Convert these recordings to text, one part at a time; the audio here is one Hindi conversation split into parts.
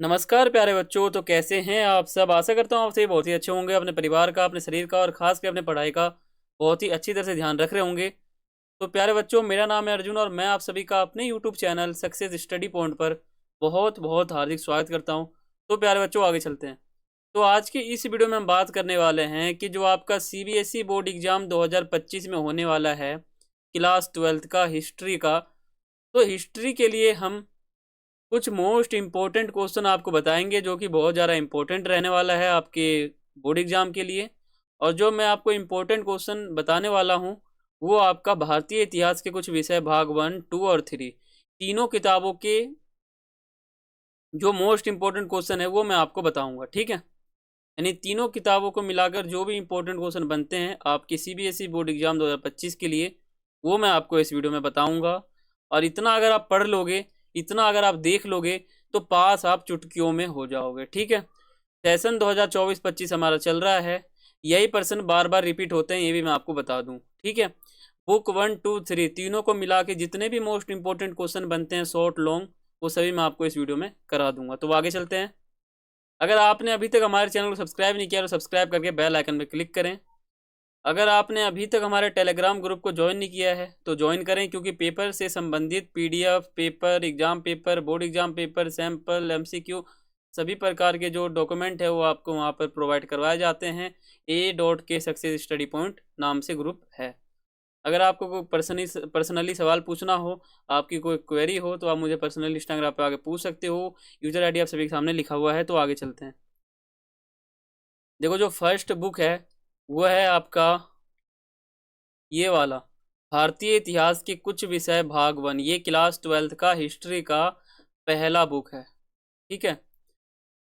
नमस्कार प्यारे बच्चों। तो कैसे हैं आप सब। आशा करता हूँ आप सभी बहुत ही अच्छे होंगे, अपने परिवार का, अपने शरीर का और खास कर अपने पढ़ाई का बहुत ही अच्छी तरह से ध्यान रख रहे होंगे। तो प्यारे बच्चों, मेरा नाम है अर्जुन और मैं आप सभी का अपने YouTube channel success study point पर बहुत बहुत हार्दिक स्वागत करता हूँ। तो प्यारे बच्चों, आगे चलते हैं। तो आज की इस वीडियो में हम बात करने वाले हैं कि जो आपका सीबीएसई बोर्ड एग्जाम 2025 में होने वाला है, क्लास 12th का हिस्ट्री का। तो हिस्ट्री के लिए हम कुछ मोस्ट इम्पोर्टेंट क्वेश्चन आपको बताएंगे जो कि बहुत ज़्यादा इम्पोर्टेंट रहने वाला है आपके बोर्ड एग्जाम के लिए। और जो मैं आपको इम्पोर्टेंट क्वेश्चन बताने वाला हूँ वो आपका भारतीय इतिहास के कुछ विषय भाग 1, 2 और 3 तीनों किताबों के जो मोस्ट इम्पोर्टेंट क्वेश्चन है वो मैं आपको बताऊंगा। ठीक है, यानी तीनों किताबों को मिलाकर जो भी इम्पोर्टेंट क्वेश्चन बनते हैं आपके सीबीएसई बोर्ड एग्जाम 2025 के लिए वो मैं आपको इस वीडियो में बताऊंगा। और इतना अगर आप पढ़ लोगे, इतना अगर आप देख लोगे तो पास आप चुटकियों में हो जाओगे। ठीक है, सेशन 2024-25 हमारा चल रहा है। यही प्रश्न बार बार रिपीट होते हैं, ये भी मैं आपको बता दूं। ठीक है, बुक 1, 2, 3 तीनों को मिला के जितने भी मोस्ट इंपोर्टेंट क्वेश्चन बनते हैं शॉर्ट लॉन्ग, वो सभी मैं आपको इस वीडियो में करा दूंगा। तो आगे चलते हैं। अगर आपने अभी तक हमारे चैनल को सब्सक्राइब नहीं किया तो सब्सक्राइब करके बेल आइकन पर क्लिक करें। अगर आपने अभी तक हमारे टेलीग्राम ग्रुप को ज्वाइन नहीं किया है तो ज्वाइन करें, क्योंकि पेपर से संबंधित PDF, paper, exam paper, board exam paper, sample, MCQ सभी प्रकार के जो डॉक्यूमेंट है वो आपको वहाँ पर प्रोवाइड करवाए जाते हैं। A.K सक्सेस स्टडी पॉइंट नाम से ग्रुप है। अगर आपको कोई पर्सनली सवाल पूछना हो, आपकी कोई क्वेरी हो, तो आप मुझे पर्सनली इंस्टाग्राम पे आके पूछ सकते हो। यूजर आईडी आप सभी के सामने लिखा हुआ है। तो आगे चलते हैं। देखो, जो फर्स्ट बुक है वो है आपका ये वाला, भारतीय इतिहास के कुछ विषय भाग 1। ये क्लास 12th का हिस्ट्री का पहला बुक है। ठीक है,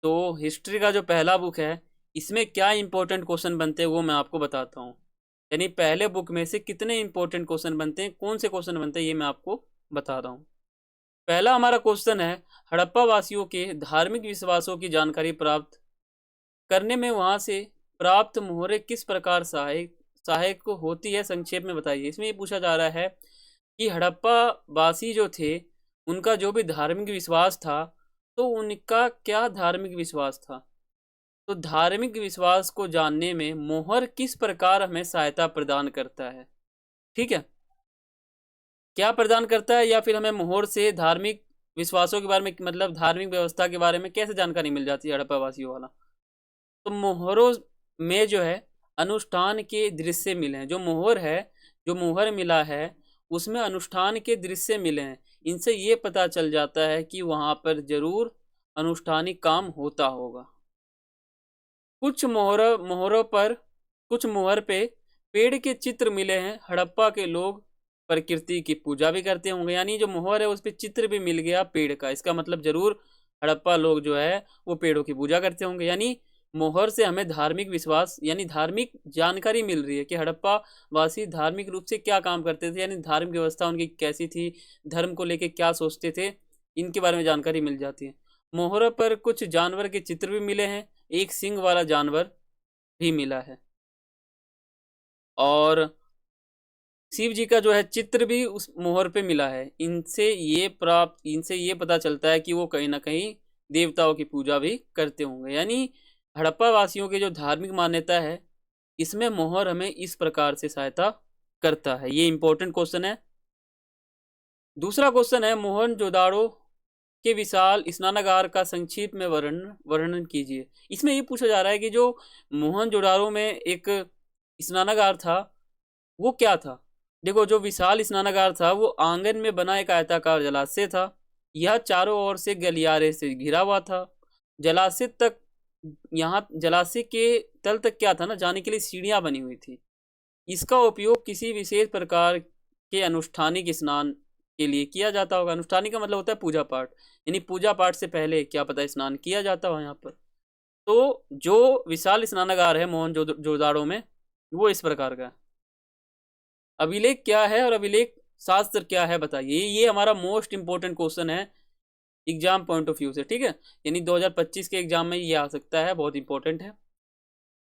तो हिस्ट्री का जो पहला बुक है इसमें क्या इंपॉर्टेंट क्वेश्चन बनते हैं वो मैं आपको बताता हूँ। यानी पहले बुक में से कितने इंपॉर्टेंट क्वेश्चन बनते हैं, कौन से क्वेश्चन बनते हैं, ये मैं आपको बता रहा हूँ। पहला हमारा क्वेश्चन है, हड़प्पा वासियों के धार्मिक विश्वासों की जानकारी प्राप्त करने में वहां से प्राप्त मोहरें किस प्रकार सहायक को होती है, संक्षेप में बताइए। इसमें ये पूछा जा रहा है कि हड़प्पा वासी जो थे उनका जो भी धार्मिक विश्वास था, तो उनका क्या धार्मिक विश्वास था। तो धार्मिक विश्वास को जानने में मोहर किस प्रकार हमें सहायता प्रदान करता है। ठीक है, क्या प्रदान करता है, या फिर हमें मोहर से धार्मिक विश्वासों के बारे में, मतलब धार्मिक व्यवस्था के बारे में कैसे जानकारी मिल जाती है हड़प्पा वासियों वाला। तो मोहरों में जो है अनुष्ठान के दृश्य मिले हैं। जो मोहर है, जो मोहर मिला है उसमें अनुष्ठान के दृश्य मिले हैं। इनसे ये पता चल जाता है कि वहां पर जरूर अनुष्ठानिक काम होता होगा। कुछ मोहर पे पेड़ के चित्र मिले हैं। हड़प्पा के लोग प्रकृति की पूजा भी करते होंगे। यानी जो मोहर है उस पर चित्र भी मिल गया पेड़ का, इसका मतलब जरूर हड़प्पा लोग जो है वो पेड़ों की पूजा करते होंगे। यानी मोहर से हमें धार्मिक विश्वास यानी धार्मिक जानकारी मिल रही है कि हड़प्पा वासी धार्मिक रूप से क्या काम करते थे, यानी धार्मिक व्यवस्था उनकी कैसी थी, धर्म को लेके क्या सोचते थे, इनके बारे में जानकारी मिल जाती है। मोहर पर कुछ जानवर के चित्र भी मिले हैं। एक सिंग वाला जानवर भी मिला है और शिव जी का जो है चित्र भी उस मोहर पे मिला है। इनसे ये पता चलता है कि वो कहीं ना कहीं देवताओं की पूजा भी करते होंगे। यानी हड़प्पा वासियों की जो धार्मिक मान्यता है इसमें मोहर हमें इस प्रकार से सहायता करता है। ये इंपॉर्टेंट क्वेश्चन है। दूसरा क्वेश्चन है, मोहनजोदाड़ो के विशाल स्नानागार का संक्षिप्त में वर्णन कीजिए। इसमें ये पूछा जा रहा है कि जो मोहनजोदाड़ो में एक स्नानागार था वो क्या था। देखो, जो विशाल स्नानागार था वो आंगन में बना एक आयताकार जलाशय था। यह चारों ओर से गलियारे से घिरा हुआ था। जलाशय तक, यहाँ जलाशय के तल तक क्या था ना, जाने के लिए सीढ़ियां बनी हुई थी। इसका उपयोग किसी विशेष प्रकार के अनुष्ठानिक स्नान के लिए किया जाता होगा। अनुष्ठानिक का मतलब होता है पूजा पाठ, यानी पूजा पाठ से पहले क्या पता स्नान किया जाता हो यहाँ पर। तो जो विशाल स्नानागार है मोहनजोदाड़ो में वो इस प्रकार का है। अभिलेख क्या है और अभिलेख शास्त्र क्या है बताइए। ये हमारा मोस्ट इंपोर्टेंट क्वेश्चन है एग्जाम पॉइंट ऑफ व्यू से। ठीक है, यानी 2025 के एग्जाम में ये आ सकता है, बहुत इंपॉर्टेंट है।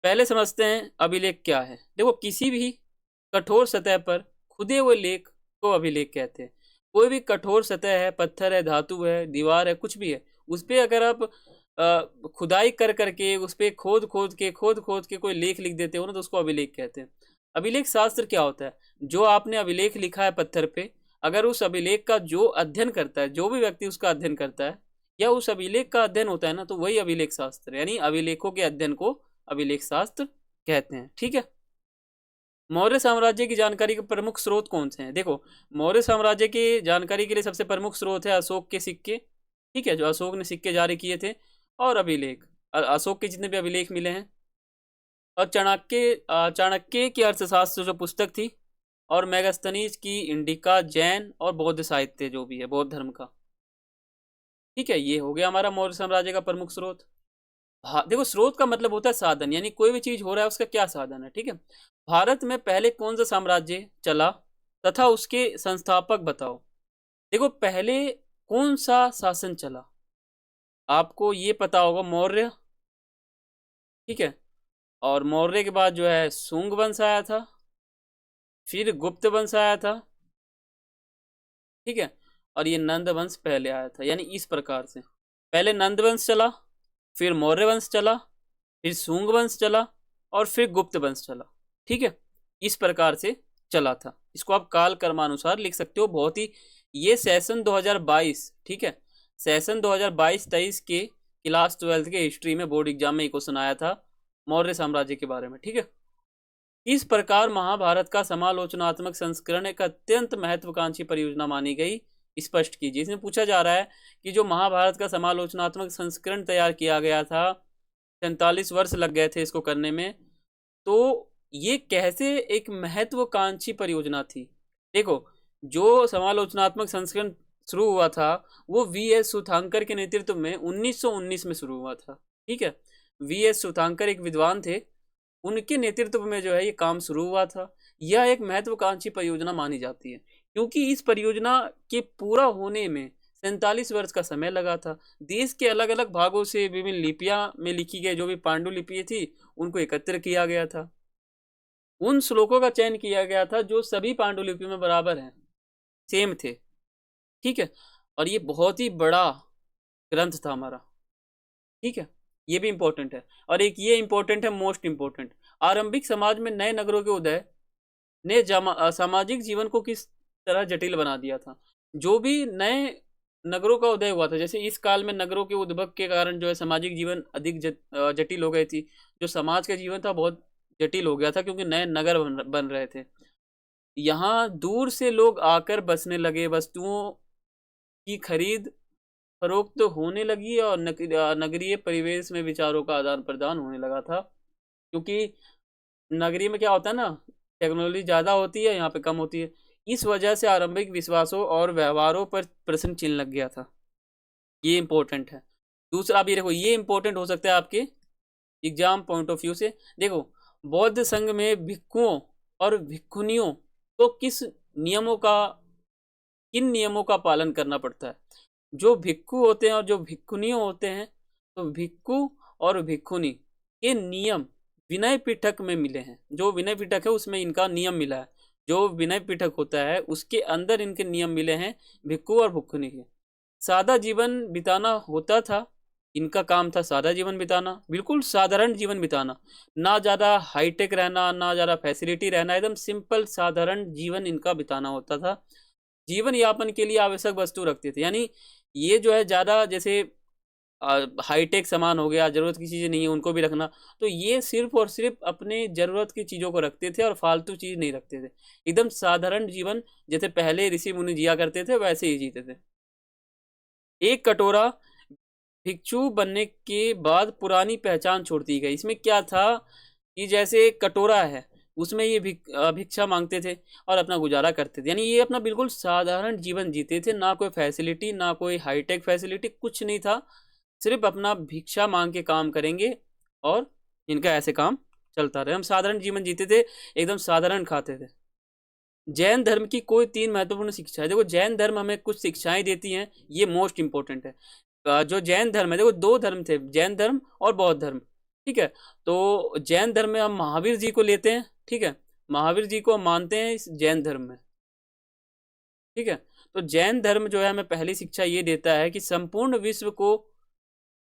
पहले समझते हैं अभिलेख क्या है। देखो, किसी भी कठोर सतह पर खुदे हुए लेख को अभिलेख कहते हैं। कोई भी कठोर सतह है, पत्थर है, धातु है, दीवार है, कुछ भी है, उस पर अगर आप खुदाई कर करके उस पर खोद के कोई लेख लिख देते हो ना, तो उसको अभिलेख कहते हैं। अभिलेख शास्त्र क्या होता है? जो आपने अभिलेख लिखा है पत्थर पे, अगर उस अभिलेख का जो अध्ययन करता है, जो भी व्यक्ति उसका अध्ययन करता है या उस अभिलेख का अध्ययन होता है ना, तो वही अभिलेख शास्त्र, यानी अभिलेखों के अध्ययन को अभिलेख शास्त्र कहते हैं। ठीक है। मौर्य साम्राज्य की जानकारी के प्रमुख स्रोत कौन से हैं? देखो, मौर्य साम्राज्य की जानकारी के लिए सबसे प्रमुख स्रोत है अशोक के सिक्के। ठीक है, जो अशोक ने सिक्के जारी किए थे, और अभिलेख, अशोक के जितने भी अभिलेख मिले हैं, और चाणक्य की अर्थशास्त्र जो पुस्तक थी, और मेगास्थनीज की इंडिका, जैन और बौद्ध साहित्य जो भी है बौद्ध धर्म का। ठीक है, ये हो गया हमारा मौर्य साम्राज्य का प्रमुख स्रोत। हाँ, देखो, स्रोत का मतलब होता है साधन, यानी कोई भी चीज हो रहा है उसका क्या साधन है। ठीक है। भारत में पहले कौन सा साम्राज्य चला तथा उसके संस्थापक बताओ। देखो, पहले कौन सा शासन चला, आपको ये पता होगा, मौर्य। ठीक है। और मौर्य के बाद जो है शुंग वंश आया था, फिर गुप्त वंश आया था। ठीक है। और ये नंद वंश पहले आया था, यानी इस प्रकार से पहले नंद वंश चला, फिर मौर्य वंश चला, फिर शुंग वंश चला, और फिर गुप्त वंश चला। ठीक है, इस प्रकार से चला था। इसको आप काल कर्मानुसार लिख सकते हो। बहुत ही, ये सेशन 2022, ठीक है, सेशन 2022-23 के क्लास 12 के हिस्ट्री में बोर्ड एग्जाम में एक क्वेश्चन आया था मौर्य साम्राज्य के बारे में। ठीक है। इस प्रकार महाभारत का समालोचनात्मक संस्करण एक अत्यंत महत्वाकांक्षी परियोजना मानी गई, स्पष्ट कीजिए। इसमें पूछा जा रहा है कि जो महाभारत का समालोचनात्मक संस्करण तैयार किया गया था, 47 वर्ष लग गए थे इसको करने में, तो ये कैसे एक महत्वाकांक्षी परियोजना थी। देखो, जो समालोचनात्मक संस्करण शुरू हुआ था वो वी.एस. सुधांकर के नेतृत्व में 1919 में शुरू हुआ था। ठीक है, वी.एस. सुधांकर एक विद्वान थे, उनके नेतृत्व में जो है ये काम शुरू हुआ था। यह एक महत्वाकांक्षी परियोजना मानी जाती है क्योंकि इस परियोजना के पूरा होने में 47 वर्ष का समय लगा था। देश के अलग अलग भागों से विभिन्न लिपियां में लिखी गई जो भी पांडुलिपि थी उनको एकत्र किया गया था। उन श्लोकों का चयन किया गया था जो सभी पांडुलिपि में बराबर हैं, सेम थे। ठीक है, और ये बहुत ही बड़ा ग्रंथ था हमारा। ठीक है, ये भी इंपॉर्टेंट है। और एक ये इंपॉर्टेंट है, मोस्ट इंपॉर्टेंट, आरंभिक समाज में नए नगरों के उदय ने सामाजिक जीवन को किस तरह जटिल बना दिया था। जो भी नए नगरों का उदय हुआ था, जैसे इस काल में नगरों के उद्भव के कारण जो है सामाजिक जीवन अधिक जटिल हो गई थी। जो समाज का जीवन था बहुत जटिल हो गया था क्योंकि नए नगर बन रहे थे। यहाँ दूर से लोग आकर बसने लगे, वस्तुओं की खरीद फरोख्त होने लगी और नगरीय परिवेश में विचारों का आदान प्रदान होने लगा था। क्योंकि नगरी में क्या होता है ना, टेक्नोलॉजी ज़्यादा होती है, यहाँ पे कम होती है। इस वजह से आरंभिक विश्वासों और व्यवहारों पर प्रश्न चिन्ह लग गया था। ये इंपॉर्टेंट है। दूसरा, आप ये देखो, ये इंपॉर्टेंट हो सकता है आपके एग्जाम पॉइंट ऑफ व्यू से। देखो, बौद्ध संघ में भिक्षुओं और भिक्षुनियों को किन नियमों का पालन करना पड़ता है। जो भिक्षु होते हैं और जो भिक्षुनियों होते हैं, तो भिक्षु और भिक्षुनी के नियम विनय पिटक में मिले हैं। जो विनय पिटक है उसमें इनका नियम मिला है। जो विनय पिटक होता है उसके अंदर इनके नियम मिले हैं भिक्षु और भिक्षुनी के। सादा जीवन बिताना होता था, इनका काम था सादा जीवन बिताना, बिल्कुल साधारण जीवन बिताना, ना ज़्यादा हाईटेक रहना, ना ज़्यादा फैसिलिटी रहना, एकदम सिंपल साधारण जीवन इनका बिताना होता था। जीवन यापन के लिए आवश्यक वस्तु रखते थे, यानी ये जो है ज़्यादा जैसे हाईटेक सामान हो गया, ज़रूरत की चीज़ें नहीं है उनको भी रखना, तो ये सिर्फ और सिर्फ अपने ज़रूरत की चीज़ों को रखते थे और फालतू चीज़ नहीं रखते थे। एकदम साधारण जीवन जैसे पहले ऋषि मुनि जिया करते थे वैसे ही जीते थे। एक कटोरा भिक्षु बनने के बाद पुरानी पहचान छोड़ दी गई। इसमें क्या था कि जैसे एक कटोरा है उसमें ये भिक्षा मांगते थे और अपना गुजारा करते थे, यानी ये अपना बिल्कुल साधारण जीवन जीते थे, ना कोई फैसिलिटी, ना कोई हाईटेक फैसिलिटी, कुछ नहीं था, सिर्फ अपना भिक्षा मांग के काम करेंगे और इनका ऐसे काम चलता रहे। हम साधारण जीवन जीते थे, एकदम साधारण खाते थे। जैन धर्म की कोई 3 महत्वपूर्ण शिक्षा है। देखो, जैन धर्म हमें कुछ शिक्षाएं देती हैं, ये मोस्ट इंपॉर्टेंट है। जो जैन धर्म है, देखो 2 धर्म थे, जैन धर्म और बौद्ध धर्म। ठीक है, तो जैन धर्म में हम महावीर जी को लेते हैं। ठीक है, महावीर जी को हम मानते हैं इस जैन धर्म में। ठीक है, तो जैन धर्म जो है हमें पहली शिक्षा ये देता है कि संपूर्ण विश्व को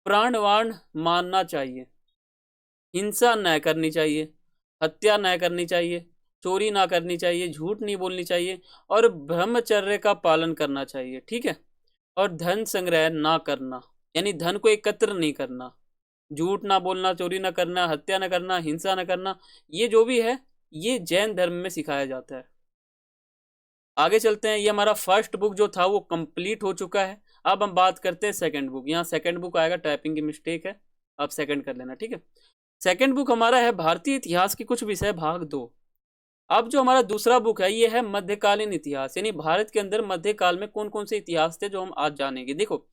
प्राणवान मानना चाहिए, हिंसा न करनी चाहिए, हत्या न करनी चाहिए, चोरी ना करनी चाहिए, झूठ नहीं बोलनी चाहिए और ब्रह्मचर्य का पालन करना चाहिए। ठीक है। और धन संग्रह ना करना, यानी धन को एकत्र नहीं करना, झूठ ना बोलना, चोरी ना करना, हत्या ना करना, हिंसा ना करना, ये जो भी है ये जैन धर्म में सिखाया जाता है। आगे चलते हैं। ये हमारा फर्स्ट बुक जो था वो कंप्लीट हो चुका है। अब हम बात करते हैं सेकंड बुक। यहाँ सेकंड बुक आएगा, टाइपिंग की मिस्टेक है, आप सेकंड कर लेना। ठीक है। सेकंड बुक हमारा है भारतीय इतिहास के कुछ विषय भाग 2। अब जो हमारा दूसरा बुक है ये है मध्यकालीन इतिहास, यानी भारत के अंदर मध्यकाल में कौन कौन से इतिहास थे जो हम आज जानेंगे। देखो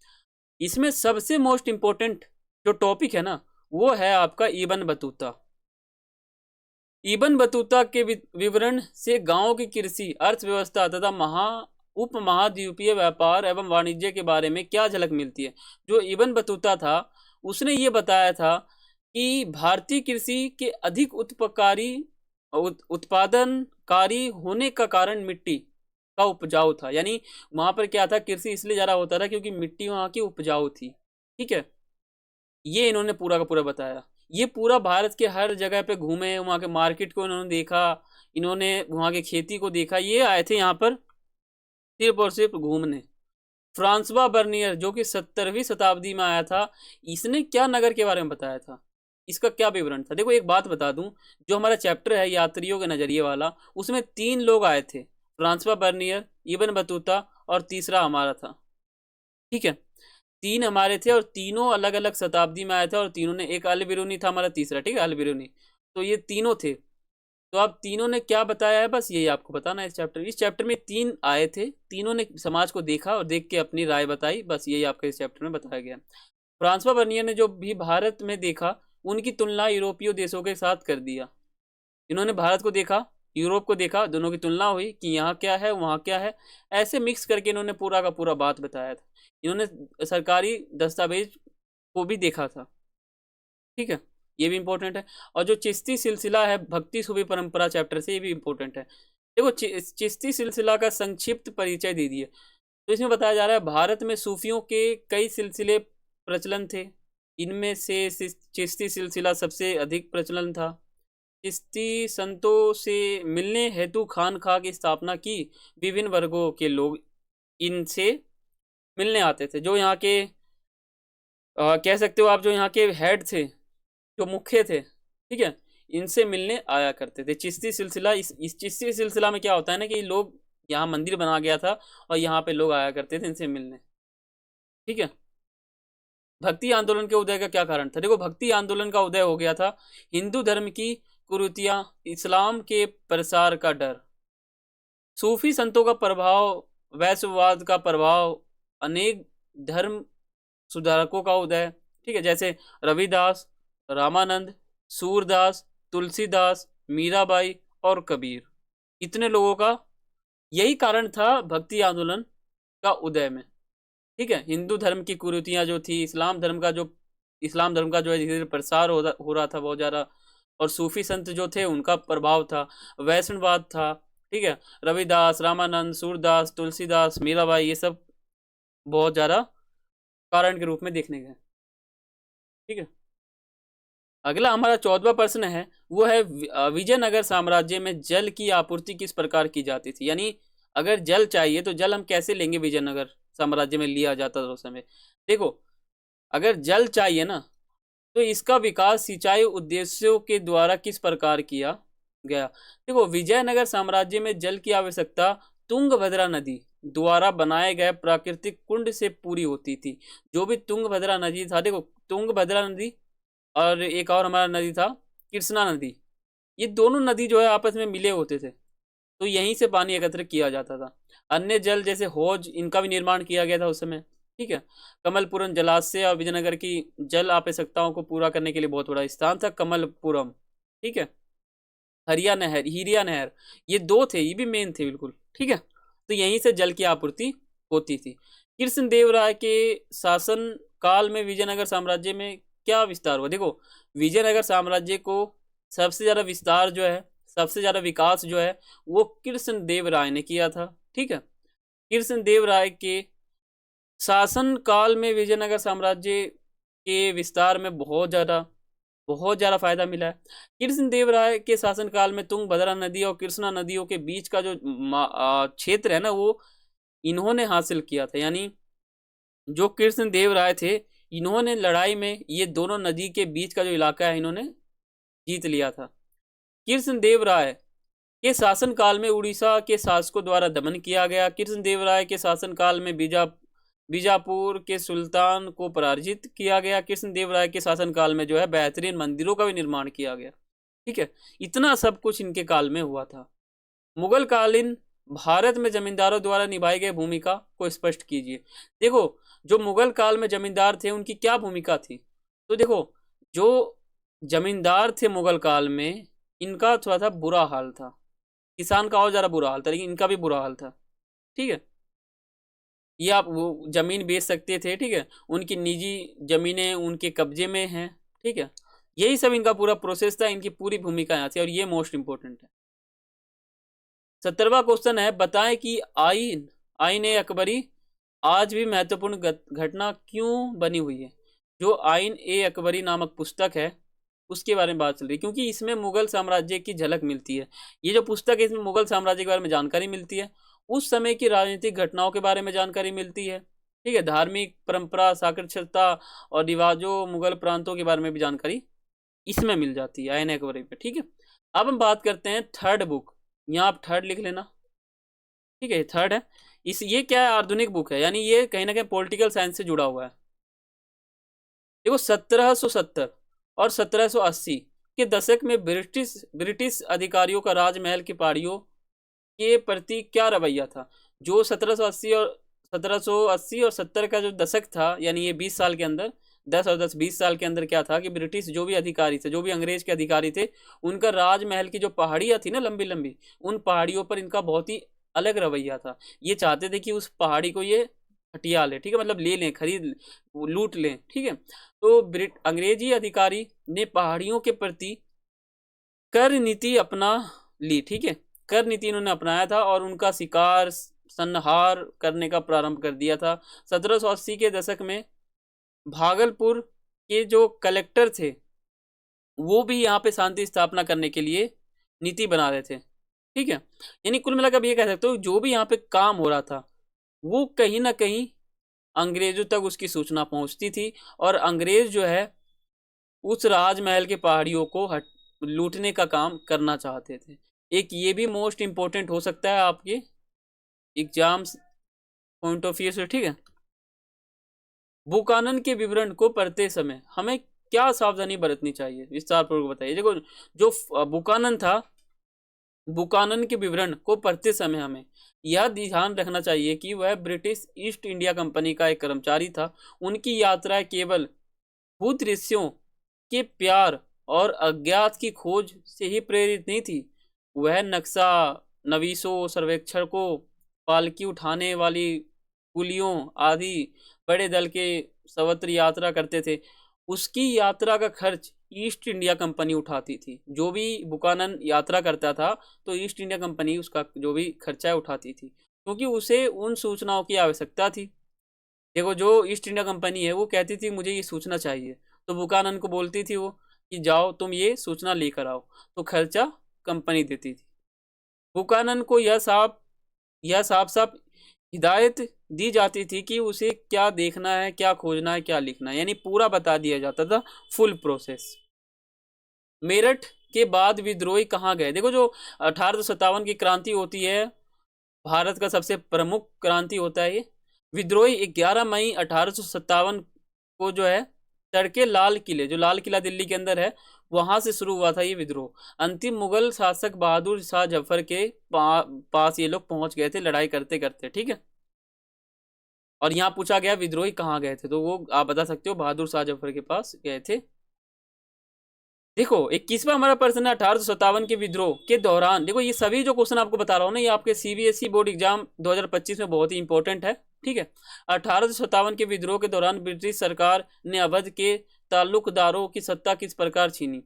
इसमें सबसे मोस्ट इंपोर्टेंट जो टॉपिक है ना वो है आपका इबन बतूता। इबन बतूता के विवरण से गांव की कृषि, अर्थव्यवस्था तथा उपमहाद्वीपीय व्यापार एवं वाणिज्य के बारे में क्या झलक मिलती है। जो इबन बतूता था उसने ये बताया था कि भारतीय कृषि के अधिक उत्पादनकारी होने का कारण मिट्टी का उपजाऊ था। यानी वहां पर क्या था, कृषि इसलिए ज़्यादा होता था क्योंकि मिट्टी वहां की उपजाऊ थी। ठीक है। ये इन्होंने पूरा का पूरा बताया। ये पूरा भारत के हर जगह पे घूमे, वहाँ के मार्केट को इन्होंने देखा, इन्होंने वहाँ की खेती को देखा। ये आए थे यहाँ पर सिर्फ और सिर्फ घूमने। फ्रांसवा बर्नियर जो कि 17वीं शताब्दी में आया था, इसने क्या नगर के बारे में बताया था, इसका क्या विवरण था। देखो एक बात बता दूं, जो हमारा चैप्टर है यात्रियों के नजरिए वाला, उसमें 3 लोग आए थे, फ्रांसवा बर्नियर, इबन बतूता और तीसरा हमारा था। ठीक है। 3 हमारे थे और तीनों अलग अलग शताब्दी में आए थे और तीनों ने, एक अल बिरूनी था हमारा तीसरा। ठीक है, अल बिरूनी। तो ये तीनों थे। तो अब तीनों ने क्या बताया है बस यही आपको बताना है। इस चैप्टर में 3 आए थे, तीनों ने समाज को देखा और देख के अपनी राय बताई, बस यही आपका इस चैप्टर में बताया गया। फ्रांसवा बर्नियर ने जो भी भारत में देखा उनकी तुलना यूरोपीय देशों के साथ कर दिया। इन्होंने भारत को देखा, यूरोप को देखा, दोनों की तुलना हुई कि यहाँ क्या है वहाँ क्या है, ऐसे मिक्स करके इन्होंने पूरा का पूरा बात बताया था। इन्होंने सरकारी दस्तावेज को भी देखा था। ठीक है, ये भी इंपॉर्टेंट है। और जो चिश्ती सिलसिला है भक्ति सूफी परंपरा चैप्टर से, ये भी इंपॉर्टेंट है। देखो चिश्ती सिलसिला का संक्षिप्त परिचय दे दिए। तो इसमें बताया जा रहा है भारत में सूफियों के कई सिलसिले प्रचलन थे, इनमें से चिश्ती सिलसिला सबसे अधिक प्रचलन था। चिश्ती संतों से मिलने हेतु खानका की स्थापना की, विभिन्न वर्गों के लोग इनसे मिलने आते थे। जो यहाँ के कह सकते हो आप, जो यहाँ के हेड थे, जो मुख्य थे, ठीक है, इनसे मिलने आया करते थे। चिश्ती सिलसिला, इस चिश्ती सिलसिला में क्या होता है ना कि लोग, यहाँ मंदिर बना गया था और यहाँ पे लोग आया करते थे इनसे मिलने। ठीक है। भक्ति आंदोलन के उदय का क्या कारण था। देखो भक्ति आंदोलन का उदय हो गया था हिंदू धर्म की कुरीतियां, इस्लाम के प्रसार का डर, सूफी संतों का प्रभाव, वैश्ववाद का प्रभाव, अनेक धर्म सुधारकों का उदय। ठीक है, जैसे रविदास, रामानंद, सूरदास, तुलसीदास, मीराबाई और कबीर, इतने लोगों का यही कारण था भक्ति आंदोलन का उदय में। ठीक है, हिंदू धर्म की कुरीतियां जो थी, इस्लाम धर्म का जो है धीरे धीरे प्रसार हो रहा था बहुत ज़्यादा, और सूफी संत जो थे उनका प्रभाव था, वैष्णववाद था। ठीक है, रविदास, रामानंद, सूरदास, तुलसीदास, मीराबाई, ये सब बहुत ज़्यादा कारण के रूप में देखने गए। ठीक है। अगला हमारा 14वां प्रश्न है, वो है विजयनगर साम्राज्य में जल की आपूर्ति किस प्रकार की जाती थी। यानी अगर जल चाहिए तो जल हम कैसे लेंगे, विजयनगर साम्राज्य में लिया जाता था उस समय। देखो अगर जल चाहिए ना तो इसका विकास सिंचाई उद्देश्यों के द्वारा किस प्रकार किया गया। देखो विजयनगर साम्राज्य में जल की आवश्यकता तुंगभद्रा नदी द्वारा बनाए गए प्राकृतिक कुंड से पूरी होती थी। जो भी तुंगभद्रा नदी था, देखो तुंगभद्रा नदी और एक और हमारा नदी था कृष्णा नदी, ये दोनों नदी जो है आपस में मिले होते थे, तो यहीं से पानी एकत्र किया जाता था। अन्य जल जैसे हौज, इनका भी निर्माण किया गया था उस समय। ठीक है, कमलपुरम जलाशय और विजयनगर की जल आवश्यकताओं को पूरा करने के लिए बहुत बड़ा स्थान था कमलपुरम। ठीक है, हिरिया नहर, ये 2 थे, ये भी मेन थे बिल्कुल। ठीक है, तो यहीं से जल की आपूर्ति होती थी। कृष्णदेवराय के शासन काल में विजयनगर साम्राज्य में क्या विस्तार हुआ। देखो विजयनगर साम्राज्य को सबसे ज्यादा विस्तार जो है, सबसे ज्यादा विकास जो है वो कृष्णदेवराय ने किया था। ठीक है, कृष्णदेवराय के शासन काल में विजयनगर साम्राज्य के विस्तार में बहुत ज़्यादा फायदा मिला है। कृष्णदेवराय के शासनकाल में तुंगभद्रा नदी और कृष्णा नदियों के बीच का जो क्षेत्र है ना, वो इन्होंने हासिल किया था। यानी जो कृष्णदेवराय थे, इन्होंने लड़ाई में ये दोनों नदी के बीच का जो इलाका है, इन्होंने जीत लिया था। कृष्णदेवराय के शासनकाल में उड़ीसा के शासकों द्वारा दमन किया गया। कृष्णदेवराय के शासनकाल में बीजापुर के सुल्तान को पराजित किया गया। कृष्णदेवराय के शासनकाल में जो है बेहतरीन मंदिरों का भी निर्माण किया गया। ठीक है, इतना सब कुछ इनके काल में हुआ था। मुगल कालीन भारत में जमींदारों द्वारा निभाई गई भूमिका को स्पष्ट कीजिए। देखो, जो मुगल काल में जमींदार थे, उनकी क्या भूमिका थी? तो देखो, जो जमींदार थे मुगल काल में, इनका थोड़ा सा बुरा हाल था। किसान का और ज़्यादा बुरा हाल था, लेकिन इनका भी बुरा हाल था। ठीक है, ये आप वो जमीन बेच सकते थे। ठीक है, उनकी निजी जमीनें उनके कब्जे में हैं। ठीक है, यही सब इनका पूरा प्रोसेस था, इनकी पूरी भूमिका यहाँ थी, और ये मोस्ट इंपॉर्टेंट है। 17वां क्वेश्चन है, बताएं कि आईन ए अकबरी आज भी महत्वपूर्ण घटना क्यों बनी हुई है। जो आईन ए अकबरी नामक पुस्तक है, उसके बारे में बात चल रही है, क्योंकि इसमें मुगल साम्राज्य की झलक मिलती है। ये जो पुस्तक है, इसमें मुगल साम्राज्य के बारे में जानकारी मिलती है, उस समय की राजनीतिक घटनाओं के बारे में जानकारी मिलती है। ठीक है, धार्मिक परंपरा, साक्षरता और रिवाजों, मुगल प्रांतों के बारे में भी जानकारी इसमें मिल जाती है आईन अकबरी पे। ठीक है, अब हम बात करते हैं थर्ड बुक। यहाँ आप थर्ड लिख लेना। ठीक है, थर्ड है। ये क्या है? आधुनिक बुक है, यानी ये कहीं ना कहीं पॉलिटिकल साइंस से जुड़ा हुआ है। देखो, 1770 और 1780 के दशक में ब्रिटिश अधिकारियों का राजमहल की पहाड़ियों के प्रति क्या रवैया था। जो 1780 और 70 का जो दशक था, यानी ये 20 साल के अंदर, 10 और 10 20 साल के अंदर क्या था कि ब्रिटिश जो भी अधिकारी थे, जो भी अंग्रेज के अधिकारी थे, उनका राजमहल की जो पहाड़ियाँ थी ना, लंबी लंबी, उन पहाड़ियों पर इनका बहुत ही अलग रवैया था। ये चाहते थे कि उस पहाड़ी को ये हटिया ले। ठीक है, मतलब ले लें, खरीद, लूट लें। ठीक है, तो अंग्रेजी अधिकारी ने पहाड़ियों के प्रति कर नीति अपना ली। ठीक है, कर नीति इन्होंने अपनाया था और उनका शिकार संहार करने का प्रारंभ कर दिया था। 1780 के दशक में भागलपुर के जो कलेक्टर थे, वो भी यहाँ पे शांति स्थापना करने के लिए नीति बना रहे थे। ठीक है, यानी कुल मिलाकर ये कह सकते हो, जो भी यहाँ पे काम हो रहा था, वो कहीं ना कहीं अंग्रेजों तक उसकी सूचना पहुंचती थी, और अंग्रेज जो है उस राजमहल के पहाड़ियों को लूटने का काम करना चाहते थे। एक ये भी मोस्ट इंपॉर्टेंट हो सकता है आपके एग्जाम्स पॉइंट ऑफ व्यू से। ठीक है, बुकानन के विवरण को पढ़ते समय हमें क्या सावधानी बरतनी चाहिए, विस्तार पूर्वक बताइए। देखो, जो बुकानन था, बुकानन के विवरण को पढ़ते समय हमें यह ध्यान रखना चाहिए कि वह ब्रिटिश ईस्ट इंडिया कंपनी का एक कर्मचारी था। उनकी यात्रा केवल भूदृश्यों के प्यार और अज्ञात की खोज से ही प्रेरित नहीं थी। वह नक्शा नवीसों, सर्वेक्षकों, पालकी उठाने वाली कुलियों आदि बड़े दल के सर्वत्र यात्रा करते थे। उसकी यात्रा का खर्च ईस्ट इंडिया कंपनी उठाती थी। जो भी बुकानन यात्रा करता था, तो ईस्ट इंडिया कंपनी उसका जो भी खर्चा है उठाती थी, क्योंकि उसे उन सूचनाओं की आवश्यकता थी। देखो, जो ईस्ट इंडिया कंपनी है, वो कहती थी मुझे ये सूचना चाहिए, तो बुकानन को बोलती थी वो कि जाओ तुम ये सूचना लेकर आओ, तो खर्चा कंपनी देती थी। बुकानन को यह साफ साफ हिदायत दी जाती थी कि उसे क्या देखना है, क्या खोजना है, क्या लिखना है, यानी पूरा बता दिया जाता था, फुल प्रोसेस। मेरठ के बाद विद्रोही कहाँ गए? देखो, जो 1857 की क्रांति होती है, भारत का सबसे प्रमुख क्रांति होता है ये। विद्रोही 11 मई 1857 को जो है तड़के लाल किले, जो लाल किला दिल्ली के अंदर है, वहां से शुरू हुआ था ये विद्रोह। अंतिम मुगल शासक बहादुर शाह जफर के पास ये लोग पहुंच गए थे लड़ाई करते करते। ठीक है, और यहाँ पूछा गया विद्रोही कहाँ गए थे, तो वो आप बता सकते हो बहादुर शाह जफर के पास गए थे। देखो, 21वां हमारा प्रश्न है 1857 के विद्रोह के दौरान। देखो, ये सभी जो क्वेश्चन आपको बता रहा हूँ ना, ये आपके सीबीएसई बोर्ड एग्जाम 2025 में बहुत ही इंपॉर्टेंट है। ठीक है, 1857 के विद्रोह के दौरान ब्रिटिश सरकार ने अवध के ताल्लुकदारों की सत्ता किस प्रकार छीनी।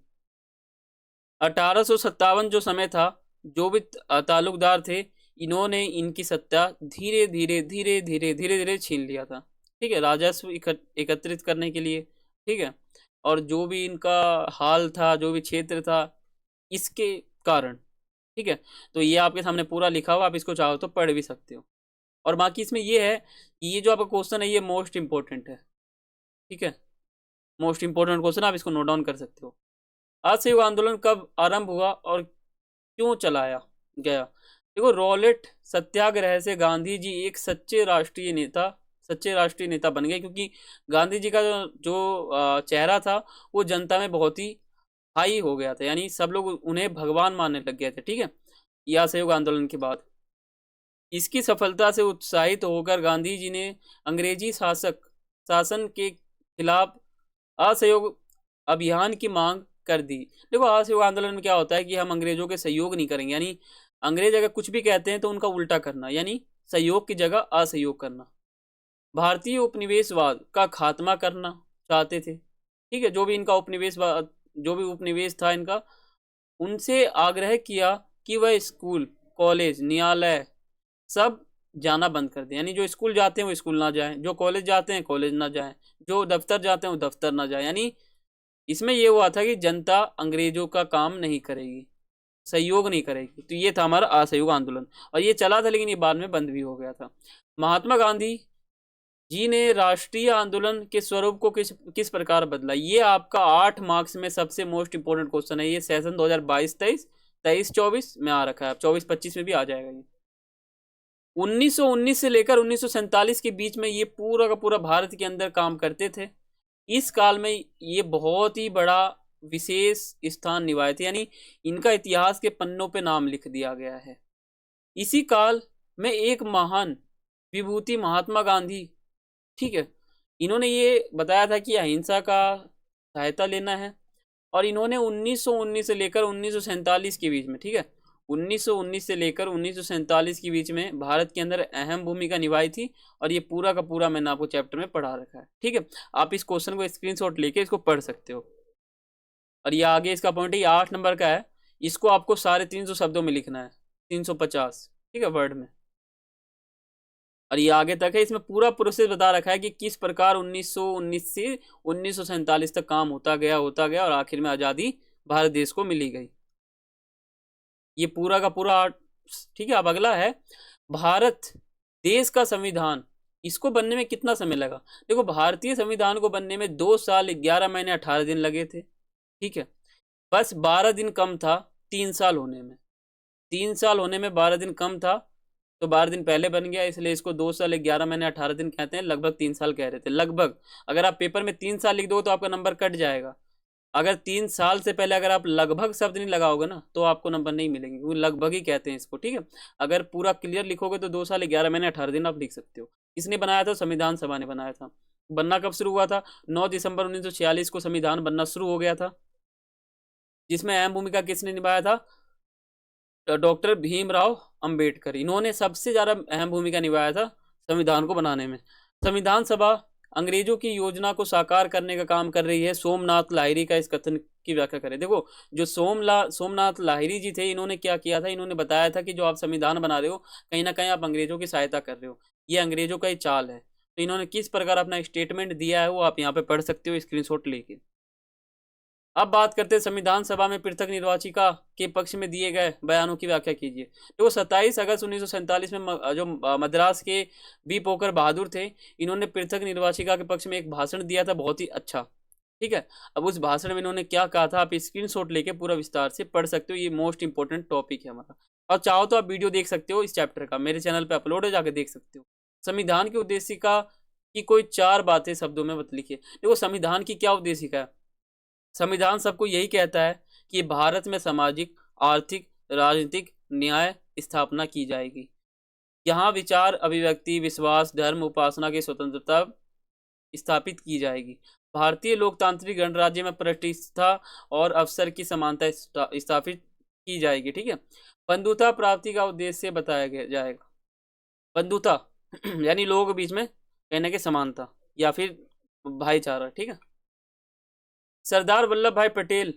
1857 जो समय था, जो भी ताल्लुकदार थे, इन्होंने इनकी सत्ता धीरे धीरे धीरे धीरे धीरे धीरे छीन लिया था। ठीक है, राजस्व एकत्रित करने के लिए। ठीक है, और जो भी इनका हाल था, जो भी क्षेत्र था, इसके कारण, ठीक है। तो ये आपके सामने पूरा लिखा हुआ, आप इसको चाहो तो पढ़ भी सकते हो। और बाकी इसमें ये है कि ये जो आपका क्वेश्चन है ये मोस्ट इंपॉर्टेंट है, ठीक है, मोस्ट इंपॉर्टेंट क्वेश्चन, आप इसको नोट डाउन कर सकते हो। असहयोग आंदोलन कब आरंभ हुआ और क्यों चलाया गया? देखो, रॉलेट सत्याग्रह से गांधी जी एक सच्चे राष्ट्रीय नेता बन गए, क्योंकि गांधी जी का चेहरा था वो जनता में बहुत ही हाई हो गया था, यानी सब लोग उन्हें भगवान मानने लग गए थे, ठीक है, यह असहयोग आंदोलन के बाद। इसकी सफलता से उत्साहित होकर गांधी जी ने अंग्रेजी शासन के खिलाफ असहयोग अभियान की मांग कर दी। देखो, असहयोग आंदोलन में क्या होता है कि हम अंग्रेजों के सहयोग नहीं करेंगे, यानी अंग्रेज अगर कुछ भी कहते हैं तो उनका उल्टा करना, यानी सहयोग की जगह असहयोग करना। भारतीय उपनिवेशवाद का खात्मा करना चाहते थे, ठीक है, जो भी उपनिवेश था इनका, उनसे आग्रह किया कि वह स्कूल, कॉलेज, न्यायालय सब जाना बंद कर दें, यानी जो स्कूल जाते हैं वो स्कूल ना जाएं, जो कॉलेज जाते हैं कॉलेज ना जाएं, जो दफ्तर जाते हैं वो दफ्तर ना जाएं। यानी इसमें ये हुआ था कि जनता अंग्रेजों का काम नहीं करेगी, सहयोग नहीं करेगी। तो ये था हमारा असहयोग आंदोलन, और ये चला था, लेकिन ये बाद में बंद भी हो गया था। महात्मा गांधी जी ने राष्ट्रीय आंदोलन के स्वरूप को किस प्रकार बदला? ये आपका 8 मार्क्स में सबसे मोस्ट इंपोर्टेंट क्वेश्चन है। ये सेशन 2022-23, 23-24 में आ रखा है, 24-25 में भी आ जाएगा। ये 1919 से लेकर 1947 के बीच में ये पूरा का पूरा भारत के अंदर काम करते थे। इस काल में ये बहुत ही बड़ा विशेष स्थान निभाए थे, यानी इनका इतिहास के पन्नों पे नाम लिख दिया गया है। इसी काल में एक महान विभूति महात्मा गांधी, ठीक है, इन्होंने ये बताया था कि अहिंसा का सहायता लेना है, और इन्होंने 1919 से लेकर 1947 के बीच में, ठीक है, 1919 से लेकर 1947 के बीच में भारत के अंदर अहम भूमिका निभाई थी, और ये पूरा का पूरा मैंने आपको चैप्टर में पढ़ा रखा है, ठीक है। आप इस क्वेश्चन को स्क्रीनशॉट लेके इसको पढ़ सकते हो। और ये आगे इसका पॉइंट है, ये 8 नंबर का है, इसको आपको 350 शब्दों में लिखना है, 350, ठीक है, वर्ड में। और ये आगे तक है, इसमें पूरा प्रोसेस बता रखा है कि किस प्रकार 1919 से 1947 तक काम होता गया और आखिर में आज़ादी भारत देश को मिली गई। ये पूरा का पूरा, ठीक है। अब अगला है भारत देश का संविधान, इसको बनने में कितना समय लगा? देखो, भारतीय संविधान को बनने में 2 साल 11 महीने 18 दिन लगे थे, ठीक है। बस 12 दिन कम था 3 साल होने में, 3 साल होने में 12 दिन कम था, तो 12 दिन पहले बन गया, इसलिए इसको 2 साल 11 महीने 18 दिन कहते हैं। लगभग 3 साल कह रहे थे, लगभग। अगर आप पेपर में 3 साल लिख दो तो आपका नंबर कट जाएगा। अगर 3 साल से पहले अगर आप लगभग शब्द नहीं लगाओगे ना तो आपको नंबर नहीं मिलेंगे, क्योंकि लगभग ही कहते हैं इसको, ठीक है। अगर पूरा क्लियर लिखोगे तो 2 साल 11 महीने 18 दिन आप लिख सकते हो। किसने बनाया था? संविधान सभा ने बनाया था। बनना कब शुरू हुआ था? 9 दिसंबर 1946 को संविधान बनना शुरू हो गया था, जिसमें अहम भूमिका किसने निभाया था? डॉक्टर भीमराव अंबेडकर। इन्होंने सबसे ज्यादा अहम भूमिका निभाया था संविधान को बनाने में। संविधान सभा अंग्रेजों की योजना को साकार करने का काम कर रही है। सोमनाथ लाहिरी का इस कथन की व्याख्या करें। देखो, जो सोमनाथ लाहिरी जी थे, इन्होंने क्या किया था? इन्होंने बताया था कि जो आप संविधान बना रहे हो, कहीं ना कहीं आप अंग्रेजों की सहायता कर रहे हो, ये अंग्रेजों का ही चाल है। तो इन्होंने किस प्रकार अपना स्टेटमेंट दिया है वो आप यहाँ पे पढ़ सकते हो स्क्रीनशॉट लेके। अब बात करते हैं संविधान सभा में पृथक निर्वाचिका के पक्ष में दिए गए बयानों की व्याख्या कीजिए। तो 27 अगस्त 1947 में जो मद्रास के बी पोकर बहादुर थे, इन्होंने पृथक निर्वाचिका के पक्ष में एक भाषण दिया था, बहुत ही अच्छा, ठीक है। अब उस भाषण में इन्होंने क्या कहा था आप स्क्रीनशॉट लेके पूरा विस्तार से पढ़ सकते हो। ये मोस्ट इंपॉर्टेंट टॉपिक है हमारा, और चाहो तो आप वीडियो देख सकते हो इस चैप्टर का, मेरे चैनल पर अपलोड है, जाकर देख सकते हो। संविधान की उद्देशिका की कोई 4 बातें शब्दों में बत लिखिए। देखो, संविधान की क्या उद्देशिका है? संविधान सबको यही कहता है कि भारत में सामाजिक, आर्थिक, राजनीतिक न्याय स्थापना की जाएगी। यहाँ विचार, अभिव्यक्ति, विश्वास, धर्म, उपासना की स्वतंत्रता स्थापित की जाएगी। भारतीय लोकतांत्रिक गणराज्य में प्रतिष्ठा और अवसर की समानता स्थापित की जाएगी, ठीक है। बंधुता प्राप्ति का उद्देश्य बताया जाएगा। बंधुता यानी लोगों के बीच में कहने की समानता या फिर भाईचारा, ठीक है। सरदार वल्लभ भाई पटेल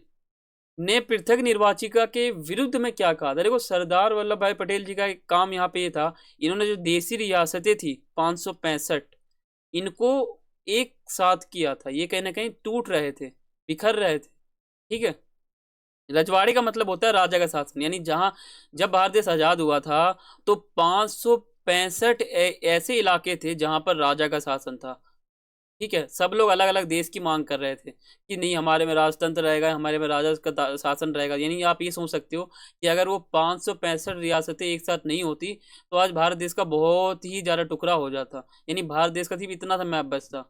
ने पृथक निर्वाचिका के विरुद्ध में क्या कहा था? देखो, सरदार वल्लभ भाई पटेल जी का एक काम यहाँ पे ये था, इन्होंने जो देसी रियासतें थी 565, इनको एक साथ किया था, ये कहीं ना कहीं टूट रहे थे, बिखर रहे थे। ठीक है। रजवाड़े का मतलब होता है राजा का शासन, यानी जहाँ जब भारत देश आजाद हुआ था तो 565 ऐसे इलाके थे जहां पर राजा का शासन था। ठीक है। सब लोग अलग अलग देश की मांग कर रहे थे कि नहीं, हमारे में राजतंत्र रहेगा, हमारे में राजा का शासन रहेगा। यानी आप ये सोच सकते हो कि अगर वो 565 रियासतें एक साथ नहीं होती तो आज भारत देश का बहुत ही ज्यादा टुकड़ा हो जाता। यानी भारत देश का सिर्फ इतना सा मैप बचता,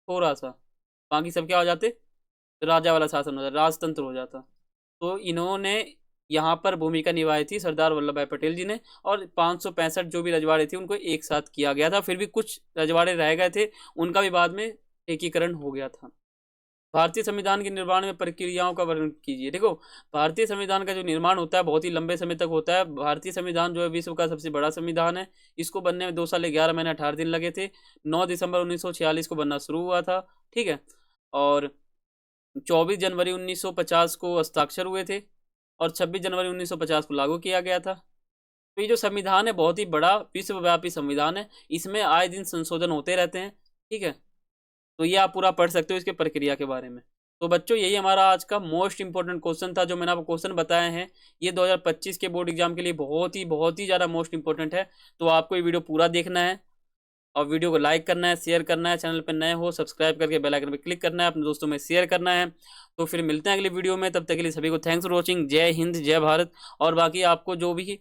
थोड़ा सा, बाकी सब क्या हो जाते, राजा वाला शासन हो जाता, राजतंत्र हो जाता। तो इन्होंने यहाँ पर भूमिका निभाई थी सरदार वल्लभ भाई पटेल जी ने, और 565 जो भी रजवाड़े थे उनको एक साथ किया गया था। फिर भी कुछ रजवाड़े रह गए थे, उनका भी बाद में एकीकरण हो गया था। भारतीय संविधान के निर्माण में प्रक्रियाओं का वर्णन कीजिए। देखो, भारतीय संविधान का जो निर्माण होता है बहुत ही लंबे समय तक होता है। भारतीय संविधान जो है विश्व का सबसे बड़ा संविधान है। इसको बनने में 2 साल 11 महीने 18 दिन लगे थे। 9 दिसंबर 1946 को बनना शुरू हुआ था। ठीक है। और 24 जनवरी 1950 को हस्ताक्षर हुए थे, और 26 जनवरी 1950 को लागू किया गया था। तो ये जो संविधान है बहुत ही बड़ा विश्वव्यापी संविधान है, इसमें आए दिन संशोधन होते रहते हैं। ठीक है। तो ये आप पूरा पढ़ सकते हो इसके प्रक्रिया के बारे में। तो बच्चों, यही हमारा आज का मोस्ट इंपॉर्टेंट क्वेश्चन था जो मैंने आपको क्वेश्चन बताए हैं। ये 2025 के बोर्ड एग्जाम के लिए बहुत ही ज़्यादा मोस्ट इंपॉर्टेंट है। तो आपको ये वीडियो पूरा देखना है, और वीडियो को लाइक करना है, शेयर करना है, चैनल पर नए हो सब्सक्राइब करके बेल आइकन पर क्लिक करना है, अपने दोस्तों में शेयर करना है। तो फिर मिलते हैं अगली वीडियो में, तब तक के लिए सभी को थैंक्स फॉर वॉचिंग। जय हिंद, जय भारत। और बाकी आपको जो भी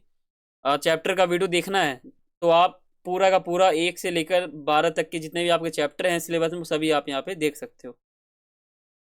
चैप्टर का वीडियो देखना है तो आप पूरा का पूरा 1 से लेकर 12 तक के जितने भी आपके चैप्टर हैं सिलेबस में, सभी आप यहाँ पे देख सकते हो।